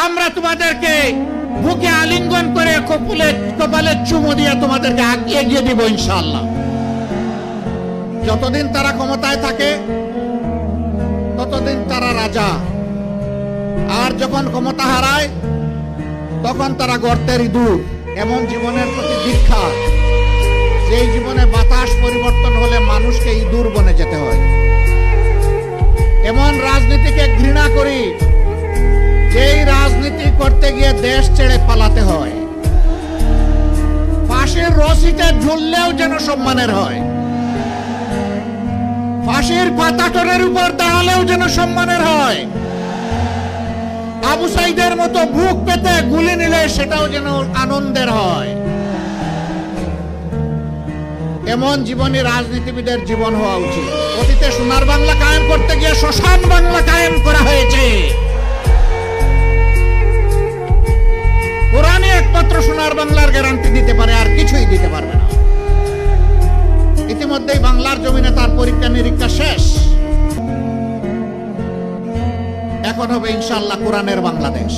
আমরা তোমাদেরকে বুকে আলিঙ্গন করে কপালে চুমু দিয়ে তোমাদেরকে এগিয়ে দিব ইনশাআল্লাহ। যতদিন তারা ক্ষমতায় থাকে ততদিন তারা রাজা, আর যখন ক্ষমতা হারায় তখন তারা গর্তের ইঁদুর। এমন জীবনের প্রতি দীক্ষা, যেই জীবনে বাতাস পরিবর্তন হলে মানুষকে ইঁদুর বনে যেতে হয়। এমন রাজনীতিকে ঘৃণা করি, যেই রাজনীতি করতে গিয়ে দেশ ছেড়ে পালাতে হয়। ফাঁসির রশিতে ঝুললেও যেন সম্মানের হয়, ফাঁসির পাতাটনের উপর দাঁড়ালেও যেন সম্মানের হয়। আবু সাইদের মতো বুক পেতে গুলি নিলে সেটাও যেন আনন্দের হয়। এমন জীবনী রাজনীতিবিদের জীবন হওয়া উচিত। অতীতে সোনার বাংলা কায়েম করতে গিয়ে শ্মশান বাংলা কায়েম করা হয়েছে। কোরআনই একমাত্র সোনার বাংলার গ্যারান্টি দিতে পারে, আর কিছুই দিতে পারবে না। ইতিমধ্যেই বাংলার জমিনে তার পরীক্ষা নিরীক্ষা শেষ। এখন হবে ইনশাআল্লাহ কোরআনের বাংলাদেশ।